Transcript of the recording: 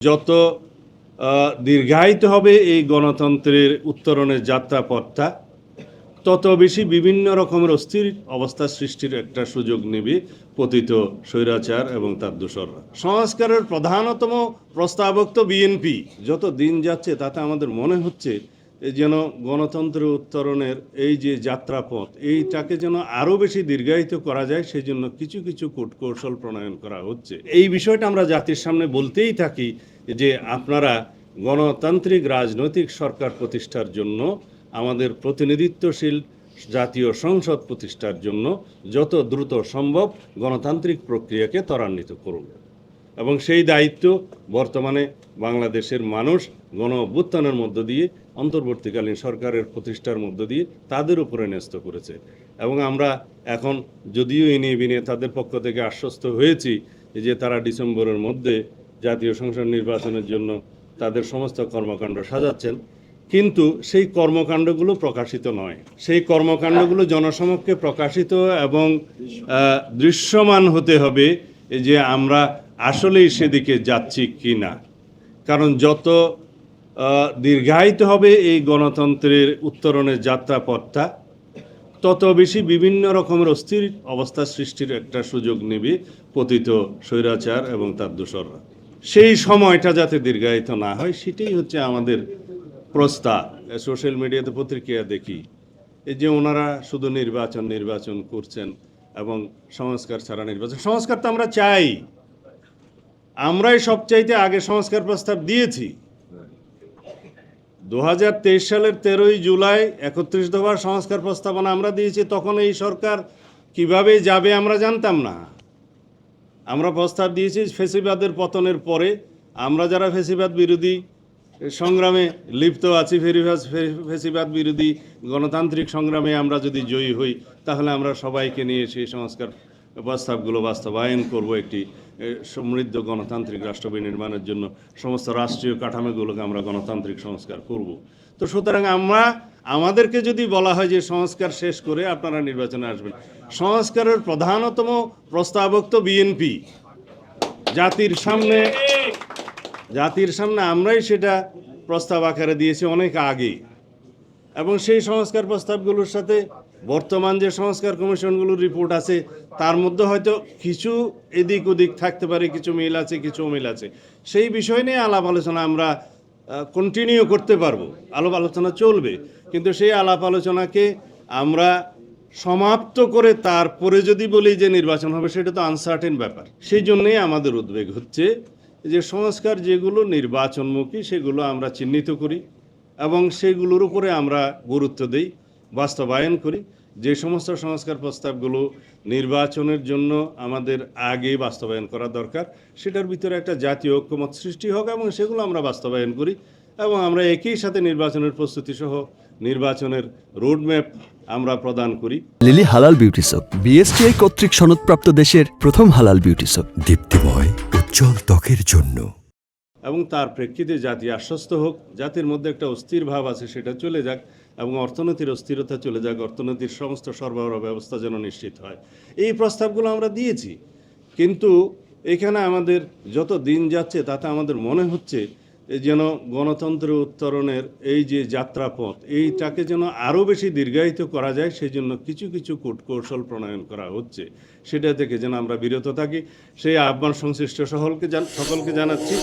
যত দীর্ঘায়িত হবে এই গণতন্ত্রের উত্তরণের যাত্রাপথটা, তত বেশি বিভিন্ন রকমের অস্থির অবস্থা সৃষ্টির একটা সুযোগ নেবে পতিত স্বৈরাচার এবং তার দোসররা। সংস্কারের প্রধানতম প্রস্তাবক তো বিএনপি। যত দিন যাচ্ছে তাতে আমাদের মনে হচ্ছে যেন গণতন্ত্রের উত্তরণের এই যে যাত্রাপথ, এইটাকে যেন আরও বেশি দীর্ঘায়িত করা যায়, সেই জন্য কিছু কিছু কূটকৌশল প্রণয়ন করা হচ্ছে। এই বিষয়টা আমরা জাতির সামনে বলতেই থাকি যে আপনারা গণতান্ত্রিক রাজনৈতিক সরকার প্রতিষ্ঠার জন্য, আমাদের প্রতিনিধিত্বশীল জাতীয় সংসদ প্রতিষ্ঠার জন্য যত দ্রুত সম্ভব গণতান্ত্রিক প্রক্রিয়াকে ত্বরান্বিত করুন। এবং সেই দায়িত্ব বর্তমানে বাংলাদেশের মানুষ গণ অভ্যুত্থানের মধ্য দিয়ে, অন্তর্বর্তীকালীন সরকারের প্রতিষ্ঠার মধ্য দিয়ে তাদের উপরে ন্যস্ত করেছে। এবং আমরা এখন যদিও এনে বিনে তাদের পক্ষ থেকে আশ্বস্ত হয়েছি যে তারা ডিসেম্বরের মধ্যে জাতীয় সংসদ নির্বাচনের জন্য তাদের সমস্ত কর্মকাণ্ড সাজাচ্ছেন, কিন্তু সেই কর্মকাণ্ডগুলো প্রকাশিত নয়। সেই কর্মকাণ্ডগুলো জনসমক্ষে প্রকাশিত এবং দৃশ্যমান হতে হবে যে আমরা আসলেই সেদিকে যাচ্ছি কি না। কারণ যত দীর্ঘায়িত হবে এই গণতন্ত্রের উত্তরণের যাত্রাপথটা, তত বেশি বিভিন্ন রকমের অস্থির অবস্থা সৃষ্টির একটা সুযোগ নেবে পতিত স্বৈরাচার এবং তার দোসররা। সেই সময়টা যাতে দীর্ঘায়িত না হয়, সেটাই হচ্ছে আমাদের প্রস্তাব। সোশ্যাল মিডিয়াতে পত্রিকা দেখি এই যে ওনারা শুধু নির্বাচন করছেন এবং সংস্কার ছাড়া নির্বাচন। সংস্কার তো আমরা চাই, আমরাই সবচাইতে আগে সংস্কার প্রস্তাব দিয়েছি। 2023 সালের 13ই জুলাই 31 দফার সংস্কার প্রস্তাবনা আমরা দিয়েছি। তখন এই সরকার কিভাবে যাবে আমরা জানতাম না। আমরা প্রস্তাব দিয়েছি ফ্যাসিবাদের পতনের পরে, আমরা যারা ফ্যাসিবাদ বিরোধী সংগ্রামে লিপ্ত আছি, ফ্যাসিবাদ বিরোধী গণতান্ত্রিক সংগ্রামে আমরা যদি জয়ী হই, তাহলে আমরা সবাইকে নিয়ে সেই সংস্কার প্রস্তাবগুলো বাস্তবায়ন করব। একটি সমৃদ্ধ গণতান্ত্রিক রাষ্ট্র নির্মাণের জন্য সমস্ত রাষ্ট্রীয় কাঠামোগুলোকে আমরা গণতান্ত্রিক সংস্কার করব। তো সুতরাং আমাদেরকে যদি বলা হয় যে সংস্কার শেষ করে আপনারা নির্বাচনে আসবেন, সংস্কারের প্রধানতম প্রস্তাবক তো বিএনপি। জাতির সামনে আমরাই সেটা প্রস্তাব আকারে দিয়েছি অনেক আগে। এবং সেই সংস্কার প্রস্তাবগুলোর সাথে বর্তমান যে সংস্কার কমিশনগুলোর রিপোর্ট আছে, তার মধ্যে হয়তো কিছু এদিক ওদিক থাকতে পারে, কিছু মিল আছে, কিছু অমিল আছে। সেই বিষয় নিয়ে আলাপ আলোচনা আমরা কন্টিনিউ করতে পারবো, আলাপ আলোচনা চলবে। কিন্তু সেই আলাপ আলোচনাকে আমরা সমাপ্ত করে তারপরে যদি বলি যে নির্বাচন হবে, সেটা তো আনসার্টেন ব্যাপার। সেই জন্যেই আমাদের উদ্বেগ হচ্ছে যে সংস্কার যেগুলো নির্বাচনমুখী সেগুলো আমরা চিহ্নিত করি এবং সেগুলোর উপরে আমরা গুরুত্ব দিই, বাস্তবায়ন করি। যে সমস্ত সংস্কার প্রস্তাবগুলো নির্বাচনের জন্য আমাদের আগে বাস্তবায়ন করা দরকার, সেটার ভিতরে একটা জাতীয় ঐক্যমত সৃষ্টি হোক এবং সেগুলো আমরা বাস্তবায়ন করি। এবং আমরা একই সাথে নির্বাচনের প্রস্তুতি সহ নির্বাচনের রোডম্যাপ আমরা প্রদান করি। লিলি হালাল বিউটি সোপ, বিএসটিআই কর্তৃক সনদপ্রাপ্ত দেশের প্রথম হালাল বিউটি সোপ, দীপ্তিময় উজ্জ্বল ত্বকের জন্য। এবং তার প্রেক্ষিতে জাতি আশ্বস্ত হোক, জাতির মধ্যে একটা অস্থির ভাব আছে সেটা চলে যাক এবং অর্থনীতির অস্থিরতা চলে যাক, অর্থনীতির সমস্ত সরবরাহ ব্যবস্থা যেন নিশ্চিত হয়। এই প্রস্তাবগুলো আমরা দিয়েছি, কিন্তু এখানে আমাদের যত দিন যাচ্ছে তাতে আমাদের মনে হচ্ছে যেন গণতন্ত্রের উত্তরণের এই যে যাত্রাপথ, এইটাকে যেন আরও বেশি দীর্ঘায়িত করা যায়, সেই জন্য কিছু কিছু কূটকৌশল প্রণয়ন করা হচ্ছে। সেটা থেকে যেন আমরা বিরত থাকি, সেই আহ্বান সংশ্লিষ্ট সকলকে জানাচ্ছি।